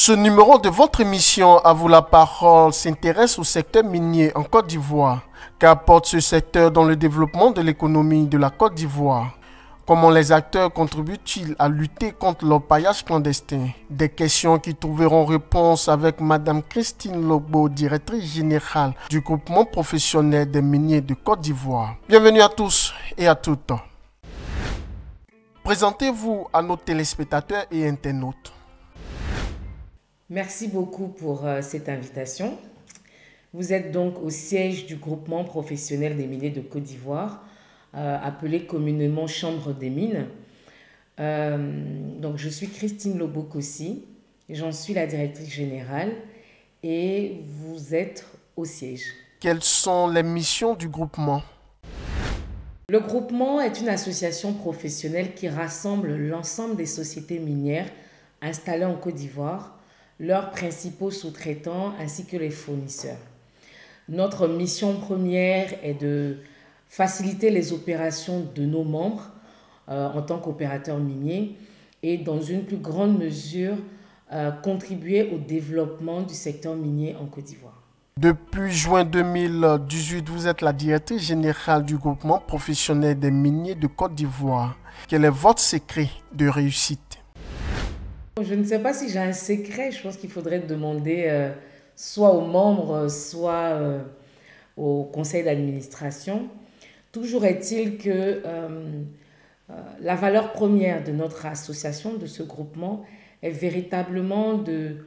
Ce numéro de votre émission À vous la parole s'intéresse au secteur minier en Côte d'Ivoire. Qu'apporte ce secteur dans le développement de l'économie de la Côte d'Ivoire? Comment les acteurs contribuent-ils à lutter contre l'orpaillage clandestin? Des questions qui trouveront réponse avec Madame Christine Lobo, directrice générale du groupement professionnel des miniers de Côte d'Ivoire. Bienvenue à tous et à toutes. Présentez-vous à nos téléspectateurs et internautes. Merci beaucoup pour cette invitation. Vous êtes donc au siège du groupement professionnel des miniers de Côte d'Ivoire, appelé communément Chambre des mines. Donc je suis Christine Lobo-Kossi, j'en suis la directrice générale et vous êtes au siège. Quelles sont les missions du groupement? Le groupement est une association professionnelle qui rassemble l'ensemble des sociétés minières installées en Côte d'Ivoire, leurs principaux sous-traitants ainsi que les fournisseurs. Notre mission première est de faciliter les opérations de nos membres en tant qu'opérateurs miniers et dans une plus grande mesure contribuer au développement du secteur minier en Côte d'Ivoire. Depuis juin 2018, vous êtes la directrice générale du groupement professionnel des miniers de Côte d'Ivoire. Quel est votre secret de réussite? Je ne sais pas si j'ai un secret, je pense qu'il faudrait demander soit aux membres, soit au conseil d'administration. Toujours est-il que la valeur première de notre association, de ce groupement, est véritablement de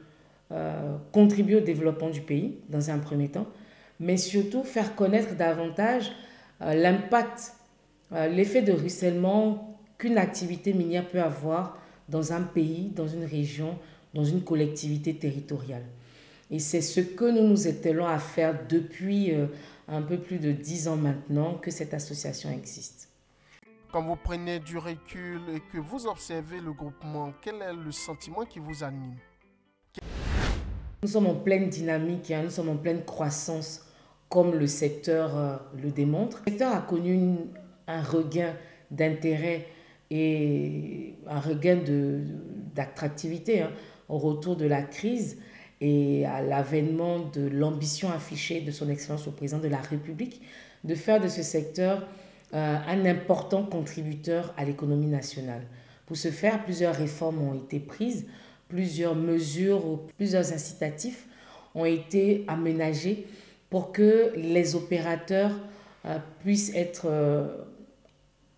contribuer au développement du pays, dans un premier temps, mais surtout faire connaître davantage l'impact, l'effet de ruissellement qu'une activité minière peut avoir dans un pays, dans une région, dans une collectivité territoriale. Et c'est ce que nous nous étalons à faire depuis un peu plus de 10 ans maintenant que cette association existe. Quand vous prenez du recul et que vous observez le groupement, quel est le sentiment qui vous anime? Nous sommes en pleine dynamique, nous sommes en pleine croissance, comme le secteur le démontre. Le secteur a connu un regain d'intérêt et un regain d'attractivité au retour de la crise et à l'avènement de l'ambition affichée de son Excellence le Président de la République de faire de ce secteur un important contributeur à l'économie nationale. Pour ce faire, plusieurs réformes ont été prises, plusieurs mesures, plusieurs incitatifs ont été aménagés pour que les opérateurs puissent être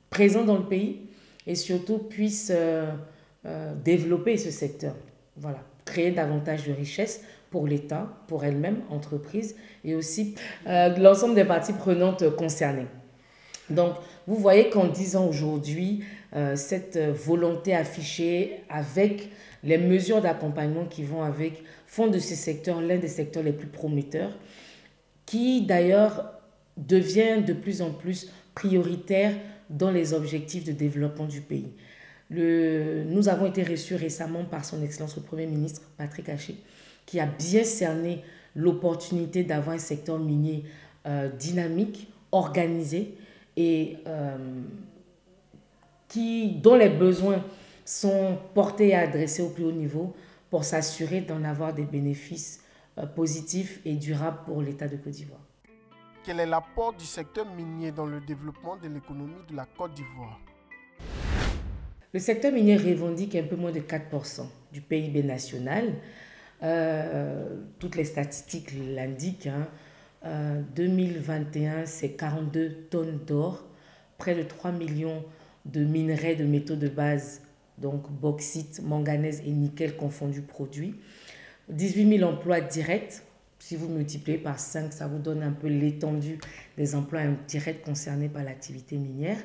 présents dans le pays et surtout puissent développer ce secteur. Voilà, créer davantage de richesses pour l'État, pour elle-même, entreprise, et aussi l'ensemble des parties prenantes concernées. Donc, vous voyez qu'en 10 ans aujourd'hui, cette volonté affichée avec les mesures d'accompagnement qui vont avec font de ce secteur l'un des secteurs les plus prometteurs, qui d'ailleurs devient de plus en plus prioritaire dans les objectifs de développement du pays. Nous avons été reçus récemment par son Excellence le Premier ministre, Patrick Haché, qui a bien cerné l'opportunité d'avoir un secteur minier dynamique, organisé et dont les besoins sont portés et adressés au plus haut niveau pour s'assurer d'en avoir des bénéfices positifs et durables pour l'État de Côte d'Ivoire. Quel est l'apport du secteur minier dans le développement de l'économie de la Côte d'Ivoire? Le secteur minier revendique un peu moins de 4% du PIB national. Toutes les statistiques l'indiquent. 2021, c'est 42 tonnes d'or, près de 3 millions de minerais de métaux de base, donc bauxite, manganèse et nickel confondus produits. 18 000 emplois directs. Si vous multipliez par 5, ça vous donne un peu l'étendue des emplois indirects concernés par l'activité minière.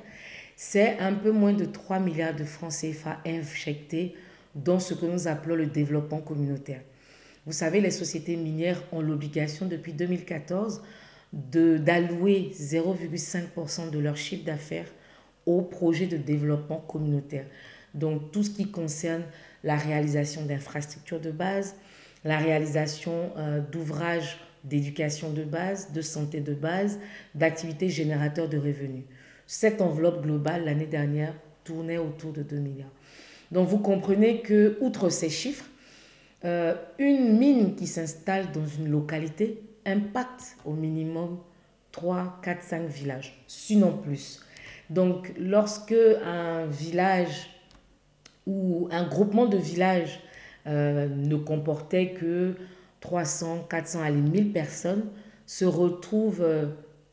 C'est un peu moins de 3 milliards de francs CFA injectés dans ce que nous appelons le développement communautaire. Vous savez, les sociétés minières ont l'obligation depuis 2014 d'allouer 0,5% de leur chiffre d'affaires au projet de développement communautaire. Donc tout ce qui concerne la réalisation d'infrastructures de base, la réalisation d'ouvrages d'éducation de base, de santé de base, d'activités générateurs de revenus. Cette enveloppe globale, l'année dernière, tournait autour de 2 milliards. Donc vous comprenez que, outre ces chiffres, Une mine qui s'installe dans une localité impacte au minimum 3, 4, 5 villages, sinon plus. Donc, lorsque un village ou un groupement de villages ne comportait que 300, 400, allez, 1000 personnes, se retrouvent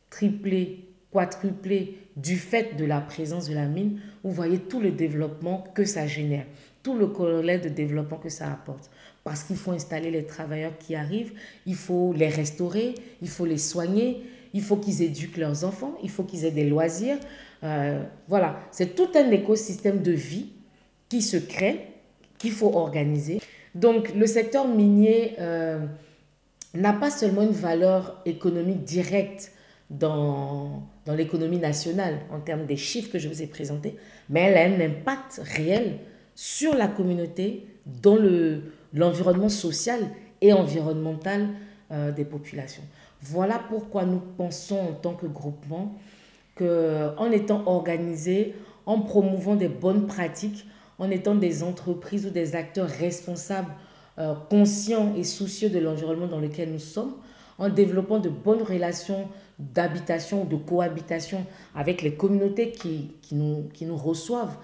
triplés, quadruplés du fait de la présence de la mine, vous voyez tout le développement que ça génère, tout le corollaire de développement que ça apporte. Parce qu'il faut installer les travailleurs qui arrivent, il faut les restaurer, il faut les soigner, il faut qu'ils éduquent leurs enfants, il faut qu'ils aient des loisirs. Voilà, c'est tout un écosystème de vie qui se crée, qu'il faut organiser. Donc, le secteur minier n'a pas seulement une valeur économique directe dans l'économie nationale, en termes des chiffres que je vous ai présentés, mais elle a un impact réel sur la communauté, dans l'environnement social et environnemental des populations. Voilà pourquoi nous pensons en tant que groupement qu'en étant organisés, en promouvant des bonnes pratiques, en étant des entreprises ou des acteurs responsables, conscients et soucieux de l'environnement dans lequel nous sommes, en développant de bonnes relations d'habitation ou de cohabitation avec les communautés qui nous reçoivent,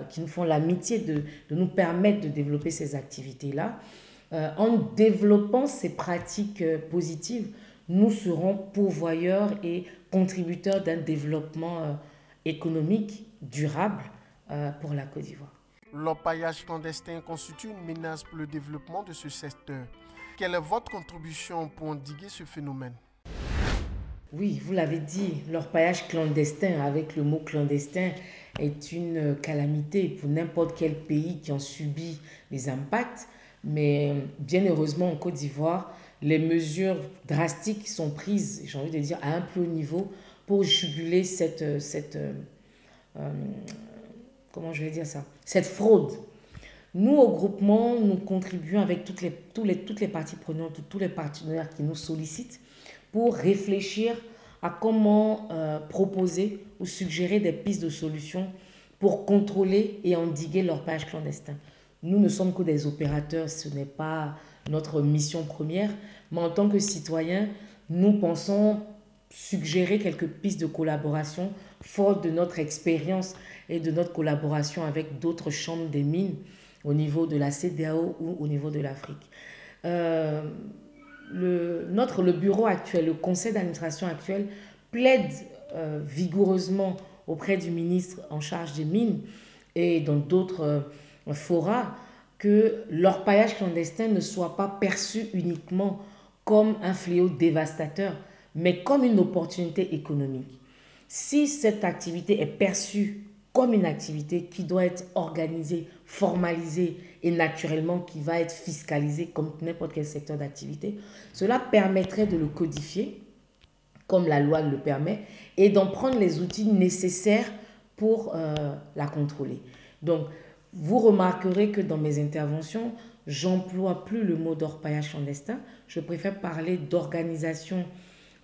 qui nous font l'amitié de nous permettre de développer ces activités-là. En développant ces pratiques positives, nous serons pourvoyeurs et contributeurs d'un développement économique durable pour la Côte d'Ivoire. L'orpaillage clandestin constitue une menace pour le développement de ce secteur. Quelle est votre contribution pour endiguer ce phénomène? Oui, vous l'avez dit, l'orpaillage clandestin, avec le mot clandestin, est une calamité pour n'importe quel pays qui en subit les impacts. Mais bien heureusement, en Côte d'Ivoire, les mesures drastiques sont prises, j'ai envie de dire, à un plus haut niveau pour juguler comment je vais dire ça, cette fraude. Nous, au groupement, nous contribuons avec toutes les parties prenantes, tous les partenaires qui nous sollicitent pour réfléchir à comment proposer ou suggérer des pistes de solutions pour contrôler et endiguer l'orpaillage clandestin. Nous ne sommes que des opérateurs, ce n'est pas notre mission première, mais en tant que citoyens, nous pensons suggérer quelques pistes de collaboration fortes de notre expérience et de notre collaboration avec d'autres chambres des mines au niveau de la CEDEAO ou au niveau de l'Afrique. Le bureau actuel, le conseil d'administration actuel plaide vigoureusement auprès du ministre en charge des mines et dans d'autres fora que l'orpaillage clandestin ne soit pas perçu uniquement comme un fléau dévastateur, mais comme une opportunité économique. Si cette activité est perçue comme une activité qui doit être organisée, formalisée et naturellement qui va être fiscalisée comme n'importe quel secteur d'activité, cela permettrait de le codifier comme la loi le permet et d'en prendre les outils nécessaires pour la contrôler. Donc, vous remarquerez que dans mes interventions, j'emploie plus le mot d'orpaillage clandestin. Je préfère parler d'organisation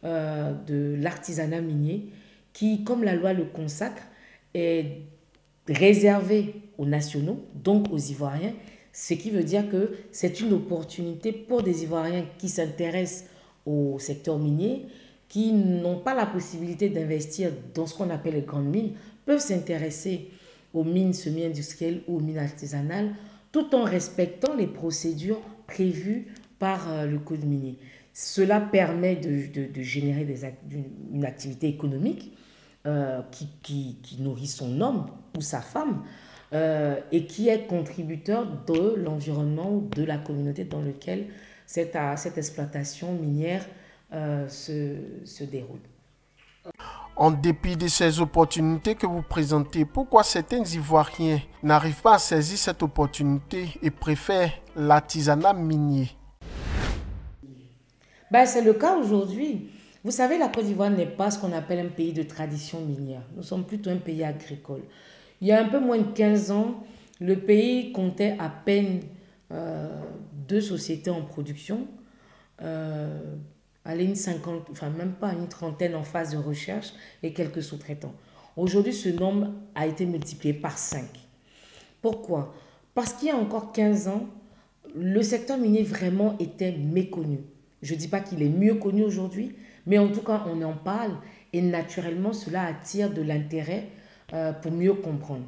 de l'artisanat minier qui, comme la loi le consacre, est réservé aux nationaux, donc aux Ivoiriens, ce qui veut dire que c'est une opportunité pour des Ivoiriens qui s'intéressent au secteur minier, qui n'ont pas la possibilité d'investir dans ce qu'on appelle les grandes mines, peuvent s'intéresser aux mines semi-industrielles ou aux mines artisanales, tout en respectant les procédures prévues par le code minier. Cela permet de générer une activité économique qui nourrit son homme ou sa femme et qui est contributeur de l'environnement ou de la communauté dans laquelle cette exploitation minière se déroule. En dépit de ces opportunités que vous présentez, pourquoi certains Ivoiriens n'arrivent pas à saisir cette opportunité et préfèrent l'artisanat minier? C'est le cas aujourd'hui. Vous savez, la Côte d'Ivoire n'est pas ce qu'on appelle un pays de tradition minière. Nous sommes plutôt un pays agricole. Il y a un peu moins de 15 ans, le pays comptait à peine 2 sociétés en production, une 50, enfin même pas une trentaine en phase de recherche et quelques sous-traitants. Aujourd'hui, ce nombre a été multiplié par 5. Pourquoi? Parce qu'il y a encore 15 ans, le secteur minier vraiment était méconnu. Je ne dis pas qu'il est mieux connu aujourd'hui, mais en tout cas, on en parle et naturellement, cela attire de l'intérêt pour mieux comprendre.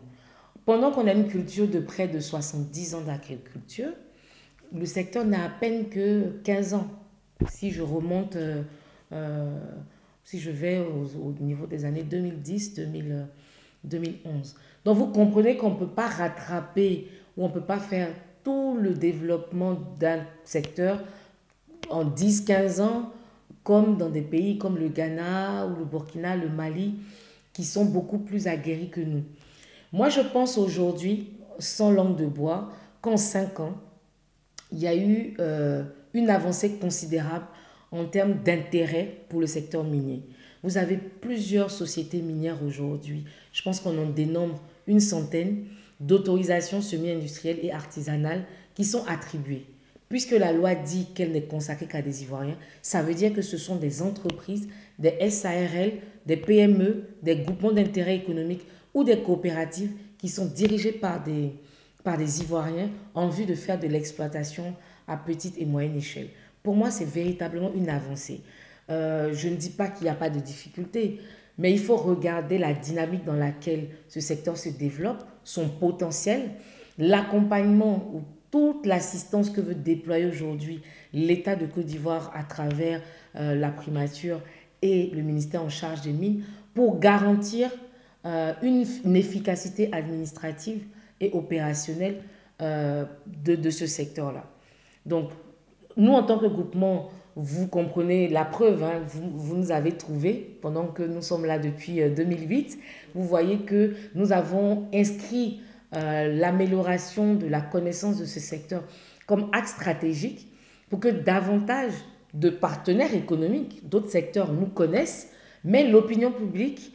Pendant qu'on a une culture de près de 70 ans d'agriculture, le secteur n'a à peine que 15 ans. Si je remonte, si je vais au niveau des années 2010-2011. Donc vous comprenez qu'on ne peut pas rattraper ou on ne peut pas faire tout le développement d'un secteur en 10-15 ans, comme dans des pays comme le Ghana ou le Burkina, le Mali, qui sont beaucoup plus aguerris que nous. Moi, je pense aujourd'hui, sans langue de bois, qu'en 5 ans, il y a eu une avancée considérable en termes d'intérêt pour le secteur minier. Vous avez plusieurs sociétés minières aujourd'hui. Je pense qu'on en dénombre une centaine d'autorisations semi-industrielles et artisanales qui sont attribuées. Puisque la loi dit qu'elle n'est consacrée qu'à des Ivoiriens, ça veut dire que ce sont des entreprises, des SARL, des PME, des groupements d'intérêt économique ou des coopératives qui sont dirigées par des Ivoiriens en vue de faire de l'exploitation à petite et moyenne échelle. Pour moi, c'est véritablement une avancée. Je ne dis pas qu'il n'y a pas de difficultés, mais il faut regarder la dynamique dans laquelle ce secteur se développe, son potentiel, l'accompagnement ou toute l'assistance que veut déployer aujourd'hui l'État de Côte d'Ivoire à travers la primature et le ministère en charge des mines pour garantir une efficacité administrative et opérationnelle de ce secteur-là. Donc, nous, en tant que groupement, vous comprenez la preuve, hein, vous nous avez trouvé pendant que nous sommes là depuis 2008. Vous voyez que nous avons inscrit l'amélioration de la connaissance de ce secteur comme axe stratégique pour que davantage de partenaires économiques, d'autres secteurs nous connaissent, mais l'opinion publique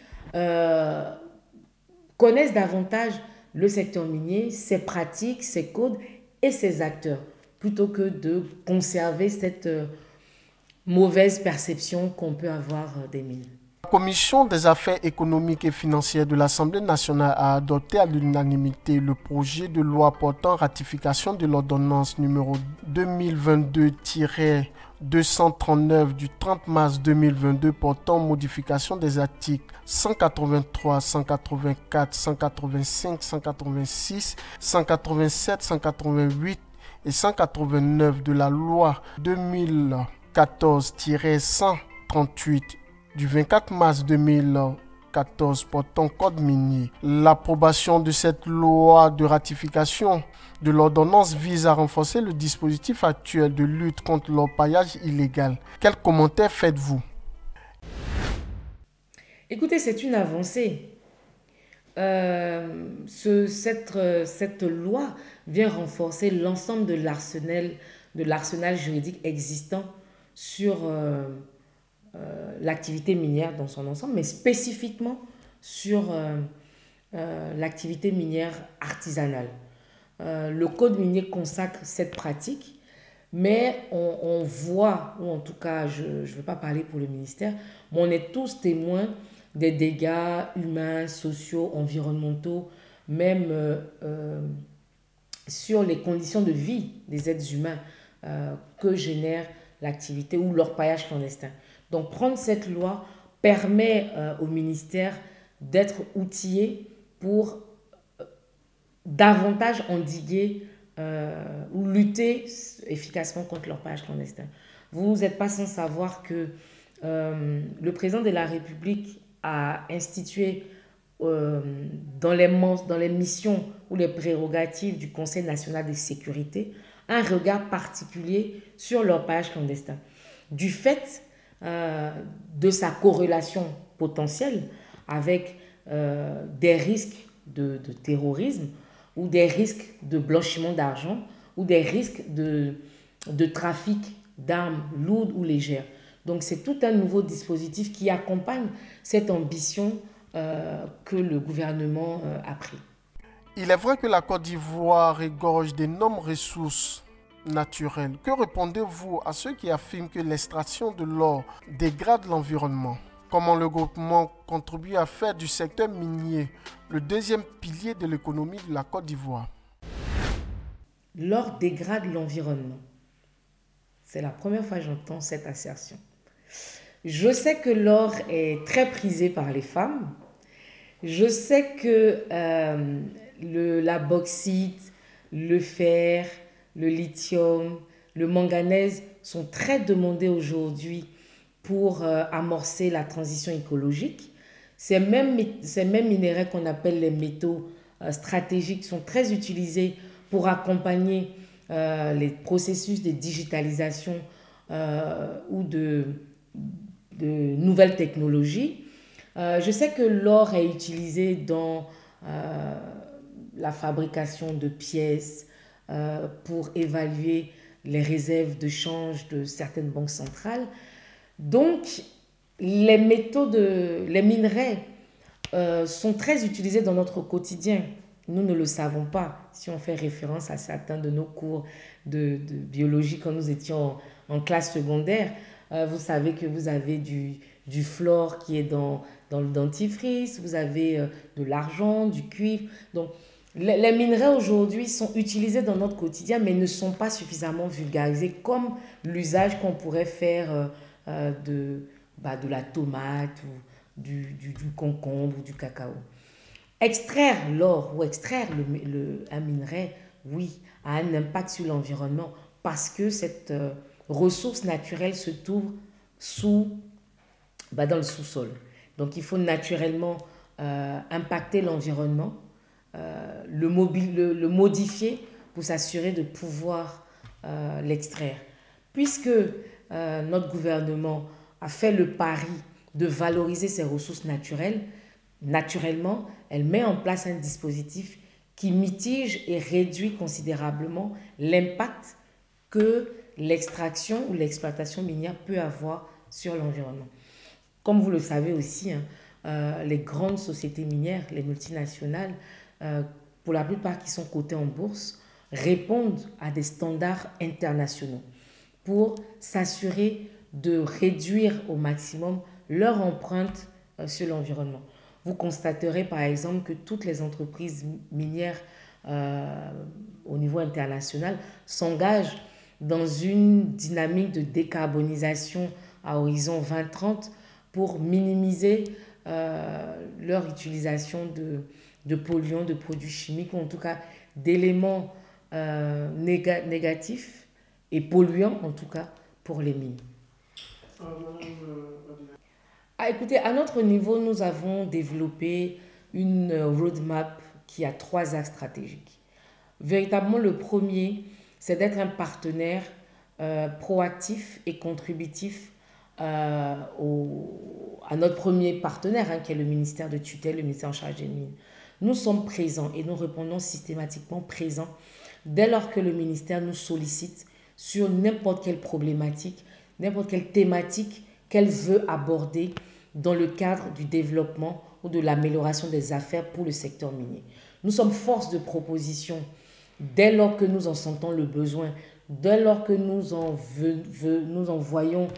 connaisse davantage le secteur minier, ses pratiques, ses codes et ses acteurs, plutôt que de conserver cette mauvaise perception qu'on peut avoir des mines. La Commission des affaires économiques et financières de l'Assemblée nationale a adopté à l'unanimité le projet de loi portant ratification de l'ordonnance numéro 2022-239 du 30 mars 2022 portant modification des articles 183, 184, 185, 186, 187, 188 et 189 de la loi 2014-138 du 24 mars 2014 portant code minier. L'approbation de cette loi de ratification de l'ordonnance vise à renforcer le dispositif actuel de lutte contre l'orpaillage illégal. Quels commentaires faites-vous? Écoutez, c'est une avancée. Cette loi vient renforcer l'ensemble de l'arsenal juridique existant sur l'activité minière dans son ensemble, mais spécifiquement sur l'activité minière artisanale. Le code minier consacre cette pratique, mais on voit, ou en tout cas, je ne veux pas parler pour le ministère, mais on est tous témoins des dégâts humains, sociaux, environnementaux, même sur les conditions de vie des êtres humains que génère l'activité ou l'orpaillage clandestin. Donc, prendre cette loi permet au ministère d'être outillé pour davantage endiguer ou lutter efficacement contre l'orpaillage clandestin. Vous n'êtes pas sans savoir que le président de la République a institué dans les missions ou les prérogatives du Conseil national de sécurité un regard particulier sur l'orpaillage clandestin. Du fait de sa corrélation potentielle avec des risques de terrorisme ou des risques de blanchiment d'argent ou des risques de trafic d'armes lourdes ou légères. Donc, c'est tout un nouveau dispositif qui accompagne cette ambition que le gouvernement a pris. Il est vrai que la Côte d'Ivoire égorge d'énormes ressources naturelles. Que répondez-vous à ceux qui affirment que l'extraction de l'or dégrade l'environnement? Comment le groupement contribue à faire du secteur minier le deuxième pilier de l'économie de la Côte d'Ivoire? l'or dégrade l'environnement. C'est la première fois que j'entends cette assertion. Je sais que l'or est très prisé par les femmes. Je sais que la bauxite, le fer, le lithium, le manganèse sont très demandés aujourd'hui pour amorcer la transition écologique. Ces mêmes minéraux qu'on appelle les métaux stratégiques sont très utilisés pour accompagner les processus de digitalisation ou de nouvelles technologies. Je sais que l'or est utilisé dans la fabrication de pièces pour évaluer les réserves de change de certaines banques centrales. Donc, les minerais sont très utilisés dans notre quotidien. Nous ne le savons pas. Si on fait référence à certains de nos cours de biologie quand nous étions en classe secondaire, vous savez que vous avez du fluor qui est dans le dentifrice, vous avez de l'argent, du cuivre. Donc, les minerais aujourd'hui sont utilisés dans notre quotidien, mais ne sont pas suffisamment vulgarisés comme l'usage qu'on pourrait faire de la tomate ou du concombre ou du cacao. Extraire l'or ou extraire un minerai, oui, a un impact sur l'environnement parce que cette ressource naturelle se trouve dans le sous-sol. Donc, il faut naturellement impacter l'environnement, le modifier pour s'assurer de pouvoir l'extraire. Puisque notre gouvernement a fait le pari de valoriser ces ressources naturelles, naturellement, elle met en place un dispositif qui mitige et réduit considérablement l'impact que l'extraction ou l'exploitation minière peut avoir sur l'environnement. Comme vous le savez aussi, les grandes sociétés minières, les multinationales, pour la plupart qui sont cotées en bourse, répondent à des standards internationaux pour s'assurer de réduire au maximum leur empreinte sur l'environnement. Vous constaterez par exemple que toutes les entreprises minières au niveau international s'engagent dans une dynamique de décarbonisation à horizon 2030 pour minimiser leur utilisation de polluants, de produits chimiques ou en tout cas d'éléments négatifs et polluants en tout cas pour les mines. Écoutez, à notre niveau, nous avons développé une roadmap qui a 3 axes stratégiques. Véritablement, le premier, c'est d'être un partenaire proactif et contributif à notre premier partenaire, qui est le ministère de tutelle, le ministère en charge des mines. Nous sommes présents et nous répondons systématiquement présents dès lors que le ministère nous sollicite sur n'importe quelle problématique, n'importe quelle thématique qu'elle veut aborder dans le cadre du développement ou de l'amélioration des affaires pour le secteur minier. Nous sommes force de proposition dès lors que nous en sentons le besoin, dès lors que nous en voyons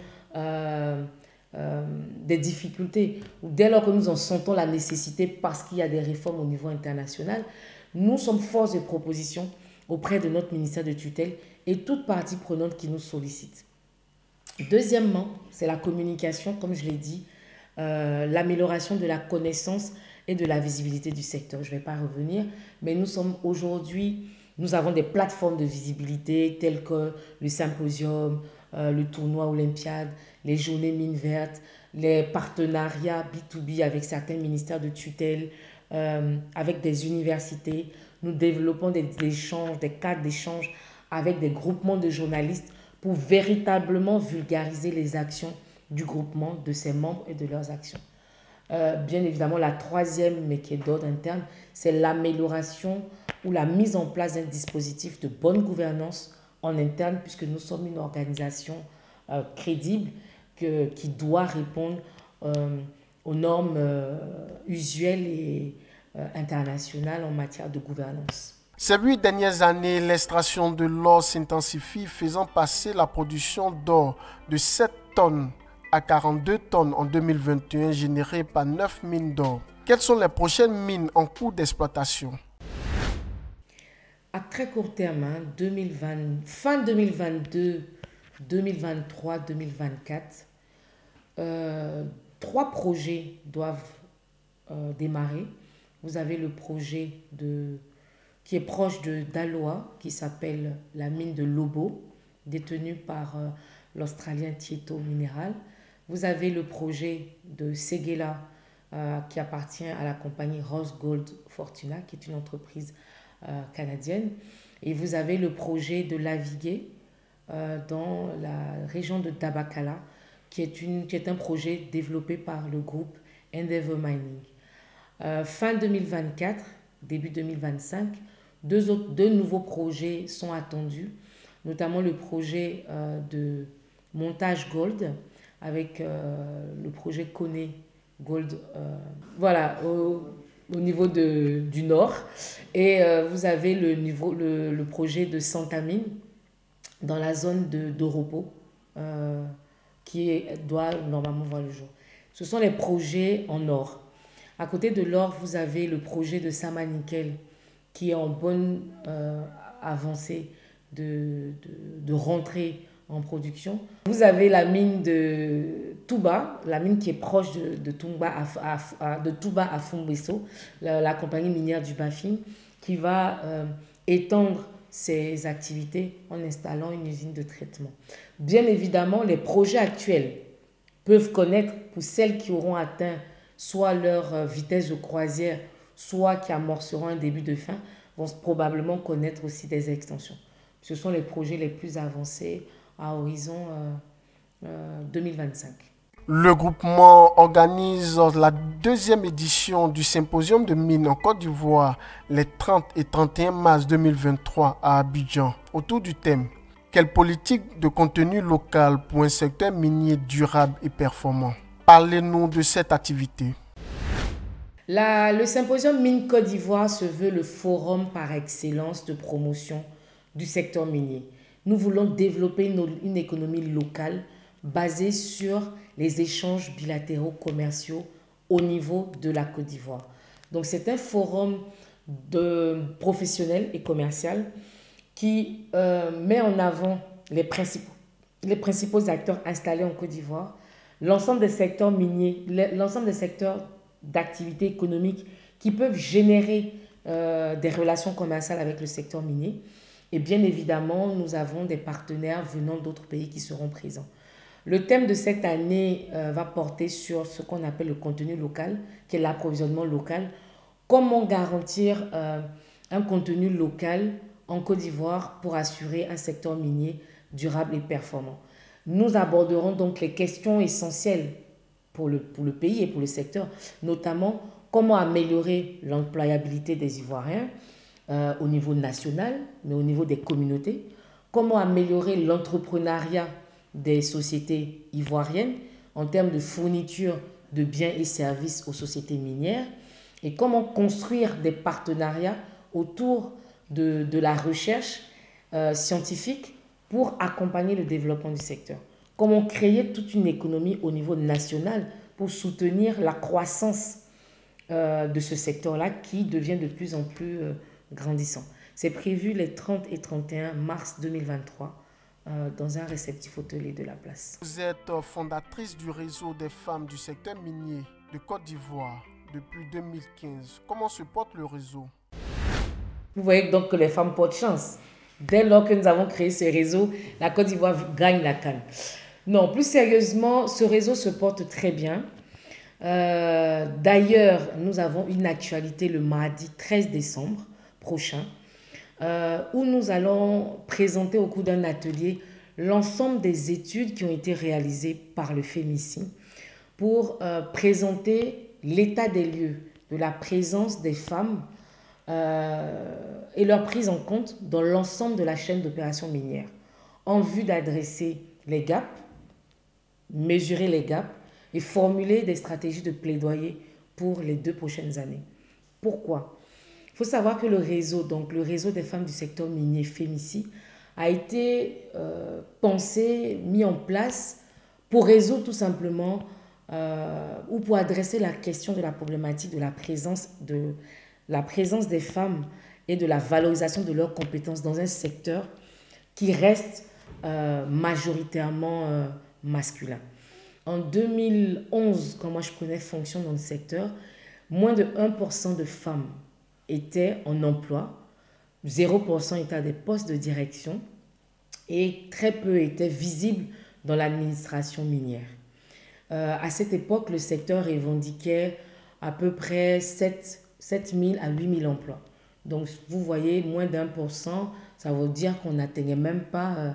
des difficultés ou dès lors que nous en sentons la nécessité parce qu'il y a des réformes au niveau international, nous sommes force de proposition auprès de notre ministère de tutelle et toute partie prenante qui nous sollicite. Deuxièmement, c'est la communication, comme je l'ai dit, l'amélioration de la connaissance et de la visibilité du secteur. Je ne vais pas revenir, mais nous avons des plateformes de visibilité telles que le symposium, le tournoi olympiade, les journées mines vertes, les partenariats B2B avec certains ministères de tutelle, avec des universités. Nous développons des cadres d'échange avec des groupements de journalistes pour véritablement vulgariser les actions du groupement, de ses membres et de leurs actions. Bien évidemment, la troisième, mais qui est d'ordre interne, c'est l'amélioration ou la mise en place d'un dispositif de bonne gouvernance en interne, puisque nous sommes une organisation crédible qui doit répondre aux normes usuelles et internationales en matière de gouvernance. Ces 8 dernières années, l'extraction de l'or s'intensifie, faisant passer la production d'or de 7 tonnes à 42 tonnes en 2021, générée par 9 mines d'or. Quelles sont les prochaines mines en cours d'exploitation? À très court terme, hein, 2020, fin 2022, 2023, 2024, trois projets doivent démarrer. Vous avez le projet qui est proche d'Aloa, qui s'appelle la mine de Lobo, détenue par l'Australien Tietto Mineral. Vous avez le projet de Séguéla, qui appartient à la compagnie Rose Gold Fortuna, qui est une entreprise canadienne. Et vous avez le projet de Lavigué dans la région de Dabakala, qui est un projet développé par le groupe Endeavour Mining. Fin 2024, début 2025, deux nouveaux projets sont attendus, notamment le projet de montage gold avec le projet Koné Gold, voilà, au niveau du nord. Et vous avez le projet de Santamine dans la zone de repos qui doit normalement voir le jour. Ce sont les projets en or. À côté de l'or, vous avez le projet de Sama Nickel qui est en bonne avancée de rentrée en production. Vous avez la mine de Touba, la mine qui est proche de Touba à Fumbeso, la compagnie minière du Bafing, qui va étendre ses activités en installant une usine de traitement. Bien évidemment, les projets actuels peuvent connaître, pour celles qui auront atteint soit leur vitesse de croisière, soit qui amorceront un début de fin, vont probablement connaître aussi des extensions. Ce sont les projets les plus avancés à horizon 2025. Le groupement organise la deuxième édition du symposium de mines en Côte d'Ivoire les 30 et 31 mars 2023 à Abidjan, autour du thème « Quelle politique de contenu local pour un secteur minier durable et performant ?» Parlez-nous de cette activité. Le symposium Mines Côte d'Ivoire se veut le forum par excellence de promotion du secteur minier. Nous voulons développer une économie locale basée sur les échanges bilatéraux commerciaux au niveau de la Côte d'Ivoire. Donc c'est un forum professionnel et commercial qui met en avant les principaux acteurs installés en Côte d'Ivoire, l'ensemble des secteurs miniers, l'ensemble des secteurs d'activité économique qui peuvent générer des relations commerciales avec le secteur minier. Et bien évidemment, nous avons des partenaires venant d'autres pays qui seront présents. Le thème de cette année va porter sur ce qu'on appelle le contenu local, qui est l'approvisionnement local. Comment garantir un contenu local en Côte d'Ivoire pour assurer un secteur minier durable et performant. Nous aborderons donc les questions essentielles pour le pays et pour le secteur, notamment comment améliorer l'employabilité des Ivoiriens au niveau national, mais au niveau des communautés, comment améliorer l'entrepreneuriat des sociétés ivoiriennes en termes de fourniture de biens et services aux sociétés minières, et comment construire des partenariats autour de la recherche scientifique pour accompagner le développement du secteur. Comment créer toute une économie au niveau national pour soutenir la croissance de ce secteur-là qui devient de plus en plus grandissant. C'est prévu les 30 et 31 mars 2023 dans un réceptif hôtelier de la place. Vous êtes fondatrice du réseau des femmes du secteur minier de Côte d'Ivoire depuis 2015. Comment se porte le réseau? Vous voyez donc que les femmes portent chance. Dès lors que nous avons créé ce réseau, la Côte d'Ivoire gagne la CAN. Non, plus sérieusement, ce réseau se porte très bien. D'ailleurs, nous avons une actualité le mardi 13 décembre prochain, où nous allons présenter au cours d'un atelier l'ensemble des études qui ont été réalisées par le FEMICI pour présenter l'état des lieux de la présence des femmes et leur prise en compte dans l'ensemble de la chaîne d'opération minière en vue d'adresser les gaps, mesurer les gaps et formuler des stratégies de plaidoyer pour les 2 prochaines années. Pourquoi? Il faut savoir que le réseau des femmes du secteur minier FEMICI, a été pensé, mis en place pour résoudre tout simplement ou pour adresser la question de la problématique de la présence des femmes et de la valorisation de leurs compétences dans un secteur qui reste majoritairement masculin. En 2011, quand moi je prenais fonction dans le secteur, moins de 1% de femmes étaient en emploi, 0% étaient à des postes de direction et très peu étaient visibles dans l'administration minière. À cette époque, le secteur revendiquait à peu près 7 000 à 8 000 emplois. Donc, vous voyez, moins d'1%, ça veut dire qu'on n'atteignait même pas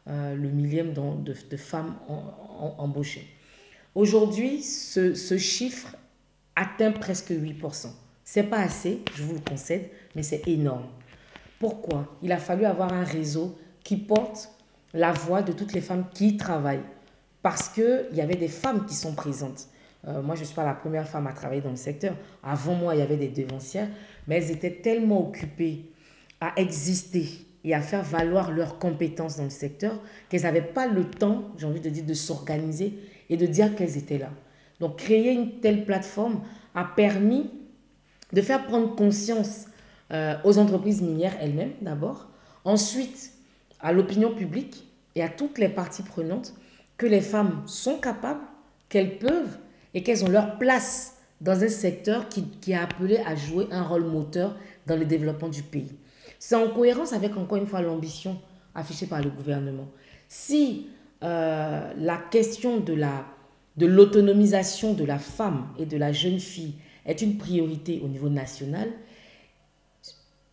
le millième de femmes embauchées. Aujourd'hui, ce chiffre atteint presque 8%. Ce n'est pas assez, je vous le concède, mais c'est énorme. Pourquoi? Il a fallu avoir un réseau qui porte la voix de toutes les femmes qui travaillent. Parce qu'il y avait des femmes qui sont présentes. Moi, je ne suis pas la première femme à travailler dans le secteur. Avant moi, il y avait des devancières, mais elles étaient tellement occupées à exister et à faire valoir leurs compétences dans le secteur qu'elles n'avaient pas le temps, j'ai envie de dire, de s'organiser et de dire qu'elles étaient là. Donc, créer une telle plateforme a permis de faire prendre conscience aux entreprises minières elles-mêmes d'abord, ensuite à l'opinion publique et à toutes les parties prenantes que les femmes sont capables, qu'elles peuvent et qu'elles ont leur place dans un secteur qui est appelé à jouer un rôle moteur dans le développement du pays. C'est en cohérence avec, encore une fois, l'ambition affichée par le gouvernement. Si la question de l'autonomisation de la femme et de la jeune fille est une priorité au niveau national,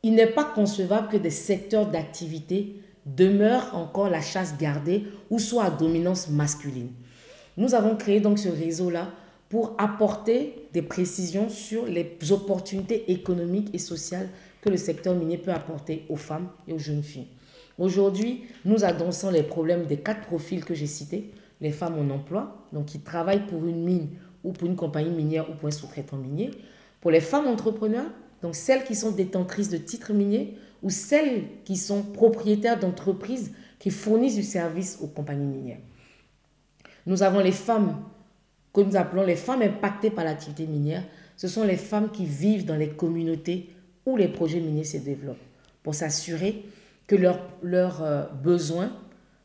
il n'est pas concevable que des secteurs d'activité demeurent encore la chasse gardée ou soient à dominance masculine. Nous avons créé donc ce réseau-là pour apporter des précisions sur les opportunités économiques et sociales que le secteur minier peut apporter aux femmes et aux jeunes filles. Aujourd'hui, nous adressons les problèmes des 4 profils que j'ai cités. Les femmes en emploi, donc qui travaillent pour une mine ou pour une compagnie minière ou pour un sous-traitant minier. Pour les femmes entrepreneurs, donc celles qui sont détentrices de titres miniers ou celles qui sont propriétaires d'entreprises qui fournissent du service aux compagnies minières. Nous avons les femmes que nous appelons les femmes impactées par l'activité minière. Ce sont les femmes qui vivent dans les communautés où les projets miniers se développent pour s'assurer que leurs besoins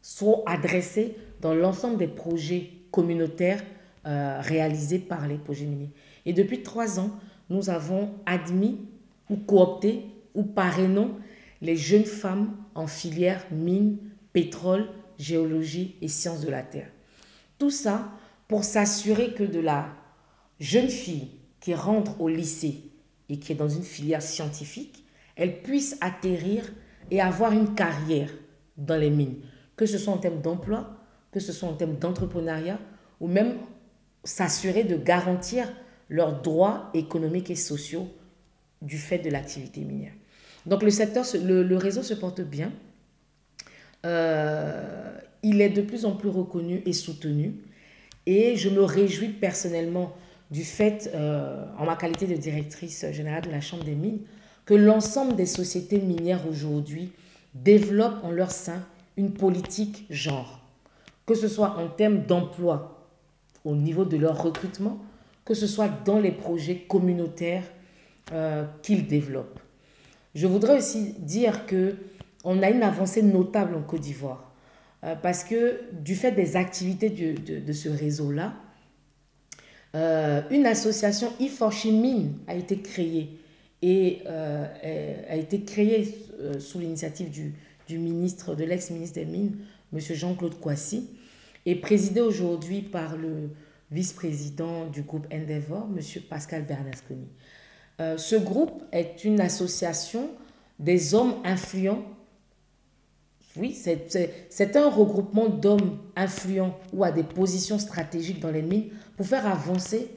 soient adressés dans l'ensemble des projets communautaires réalisés par les projets miniers. Et depuis 3 ans, nous avons admis ou coopté ou parrainons les jeunes femmes en filière mine, pétrole, géologie et sciences de la terre. Tout ça pour s'assurer que de la jeune fille qui rentre au lycée et qui est dans une filière scientifique, elle puisse atterrir et avoir une carrière dans les mines, que ce soit en termes d'emploi, que ce soit en termes d'entrepreneuriat, ou même s'assurer de garantir leurs droits économiques et sociaux du fait de l'activité minière. Donc le réseau se porte bien. Il est de plus en plus reconnu et soutenu. Et je me réjouis personnellement du fait, en ma qualité de directrice générale de la Chambre des mines, que l'ensemble des sociétés minières aujourd'hui développent en leur sein une politique genre. Que ce soit en termes d'emploi au niveau de leur recrutement, que ce soit dans les projets communautaires qu'ils développent. Je voudrais aussi dire qu'on a une avancée notable en Côte d'Ivoire parce que du fait des activités de ce réseau-là, une association I4CHI Mines a été créée et a été créée sous l'initiative du ministre, de l'ex-ministre des Mines, M. Jean-Claude Kouassi, et présidée aujourd'hui par le vice-président du groupe Endeavor, M. Pascal Bernasconi. Ce groupe est une association des hommes influents. Oui, c'est un regroupement d'hommes influents ou à des positions stratégiques dans les mines pour faire avancer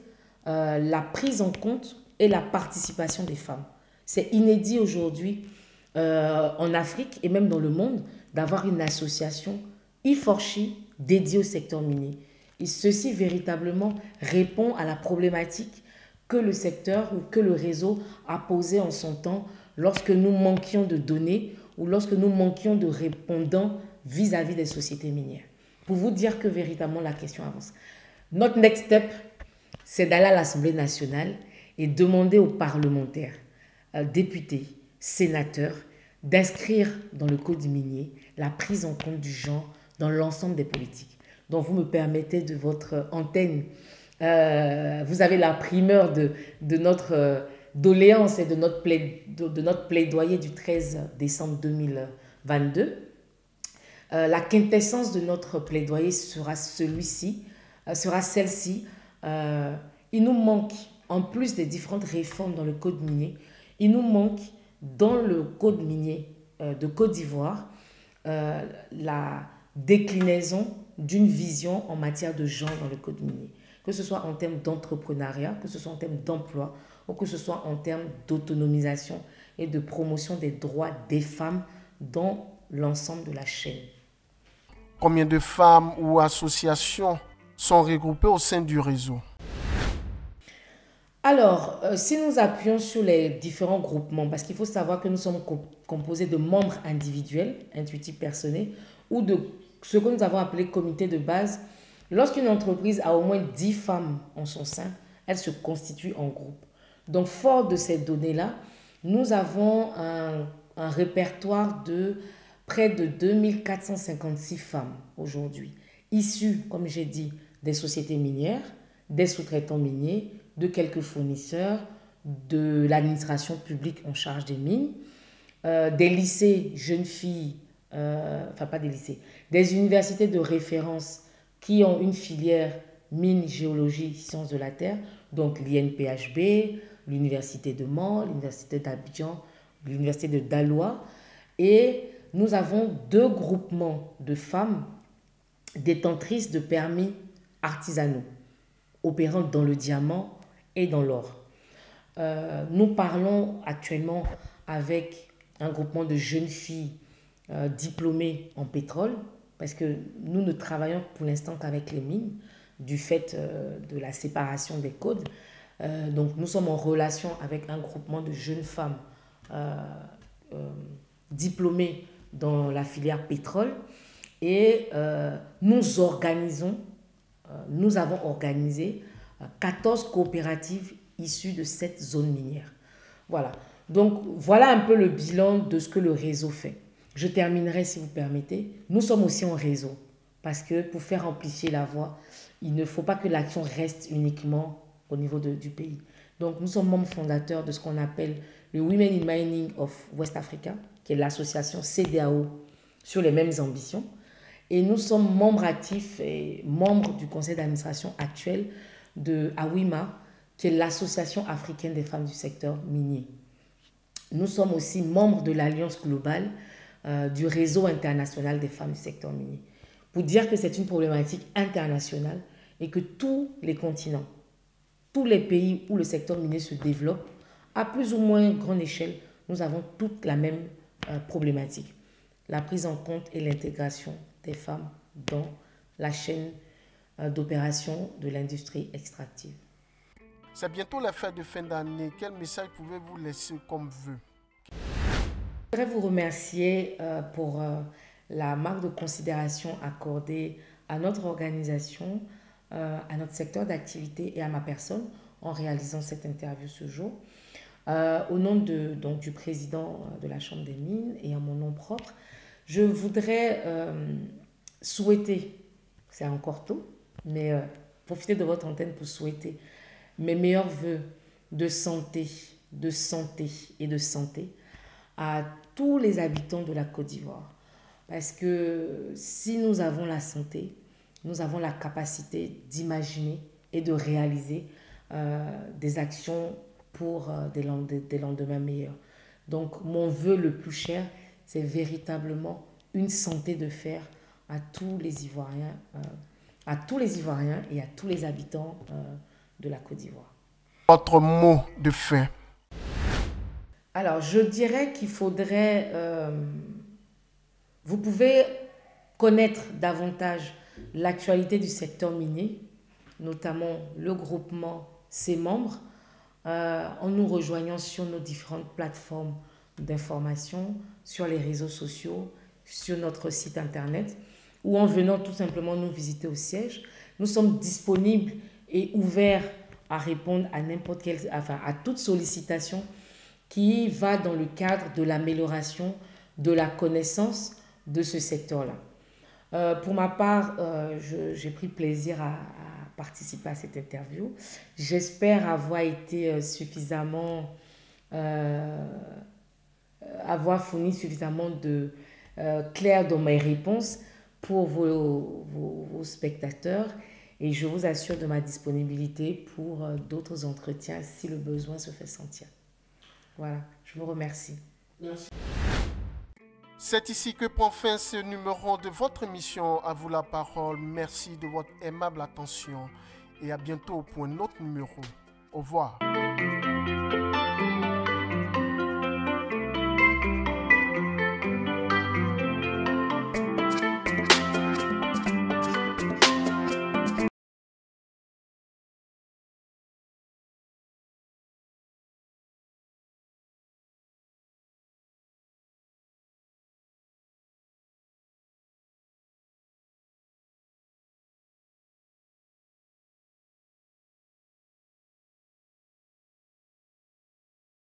la prise en compte et la participation des femmes. C'est inédit aujourd'hui en Afrique et même dans le monde d'avoir une association I4CHI dédiée au secteur minier. Et ceci véritablement répond à la problématique que le secteur ou que le réseau a posée en son temps lorsque nous manquions de données ou lorsque nous manquions de répondants vis-à-vis des sociétés minières. Pour vous dire que véritablement la question avance. Notre next step, c'est d'aller à l'Assemblée nationale et demander aux parlementaires, députés, sénateur, d'inscrire dans le code minier la prise en compte du genre dans l'ensemble des politiques. Donc, vous me permettez de votre antenne, vous avez la primeur de notre doléance et de notre plaidoyer du 13 décembre 2022. La quintessence de notre plaidoyer sera celle-ci. Il nous manque, en plus des différentes réformes dans le code minier, il nous manque dans le code minier de Côte d'Ivoire la déclinaison d'une vision en matière de genre dans le code minier, que ce soit en termes d'entrepreneuriat, que ce soit en termes d'emploi, ou que ce soit en termes d'autonomisation et de promotion des droits des femmes dans l'ensemble de la chaîne. Combien de femmes ou associations sont regroupées au sein du réseau? Alors, si nous appuyons sur les différents groupements, parce qu'il faut savoir que nous sommes composés de membres individuels, intuitifs personnels, ou de ce que nous avons appelé comité de base. Lorsqu'une entreprise a au moins 10 femmes en son sein, elle se constitue en groupe. Donc, fort de ces données-là, nous avons un répertoire de près de 2456 femmes aujourd'hui, issues, comme j'ai dit, des sociétés minières, des sous-traitants miniers, de quelques fournisseurs, de l'administration publique en charge des mines, des lycées, jeunes filles, enfin pas des lycées, des universités de référence qui ont une filière mine, géologie, sciences de la terre, donc l'INPHB, l'université de Mans, l'université d'Abidjan, l'université de Daloa, et nous avons 2 groupements de femmes détentrices de permis artisanaux, opérant dans le diamant et dans l'or. Nous parlons actuellement avec un groupement de jeunes filles diplômées en pétrole, parce que nous ne travaillons pour l'instant qu'avec les mines, du fait de la séparation des codes. Donc nous sommes en relation avec un groupement de jeunes femmes diplômées dans la filière pétrole, et nous avons organisé 14 coopératives issues de cette zone minière. Voilà. Donc, voilà un peu le bilan de ce que le réseau fait. Je terminerai, si vous permettez. Nous sommes aussi en réseau, parce que pour faire amplifier la voix, il ne faut pas que l'action reste uniquement au niveau du pays. Donc, nous sommes membres fondateurs de ce qu'on appelle le Women in Mining of West Africa, qui est l'association CEDEAO sur les mêmes ambitions. Et nous sommes membres actifs et membres du conseil d'administration actuel de AWIMA, qui est l'Association africaine des femmes du secteur minier. Nous sommes aussi membres de l'Alliance globale du réseau international des femmes du secteur minier. Pour dire que c'est une problématique internationale et que tous les continents, tous les pays où le secteur minier se développe, à plus ou moins grande échelle, nous avons toute la même problématique. La prise en compte et l'intégration des femmes dans la chaîne d'opération de l'industrie extractive. C'est bientôt la fête de fin d'année. Quel message pouvez-vous laisser comme vœu? Je voudrais vous remercier pour la marque de considération accordée à notre organisation, à notre secteur d'activité et à ma personne en réalisant cette interview ce jour. Au nom du président de la Chambre des mines et à mon nom propre, je voudrais souhaiter, c'est encore tôt, mais profiter de votre antenne pour souhaiter mes meilleurs voeux de santé et de santé à tous les habitants de la Côte d'Ivoire. Parce que si nous avons la santé, nous avons la capacité d'imaginer et de réaliser des actions pour des lendemains meilleurs. Donc mon vœu le plus cher, c'est véritablement une santé de fer à tous les Ivoiriens, et à tous les habitants de la Côte d'Ivoire. Votre mot de fin. Alors, je dirais qu'il faudrait... vous pouvez connaître davantage l'actualité du secteur minier, notamment le groupement, ses membres, en nous rejoignant sur nos différentes plateformes d'information, sur les réseaux sociaux, sur notre site internet, ou en venant tout simplement nous visiter au siège. Nous sommes disponibles et ouverts à répondre à n'importe quelle, à toute sollicitation qui va dans le cadre de l'amélioration de la connaissance de ce secteur-là. Pour ma part, j'ai pris plaisir à participer à cette interview. J'espère avoir été avoir fourni suffisamment de clair dans mes réponses pour vos spectateurs, et je vous assure de ma disponibilité pour d'autres entretiens si le besoin se fait sentir. Voilà, je vous remercie. Merci. C'est ici que prend fin ce numéro de votre émission À vous la parole. Merci de votre aimable attention et à bientôt pour un autre numéro. Au revoir.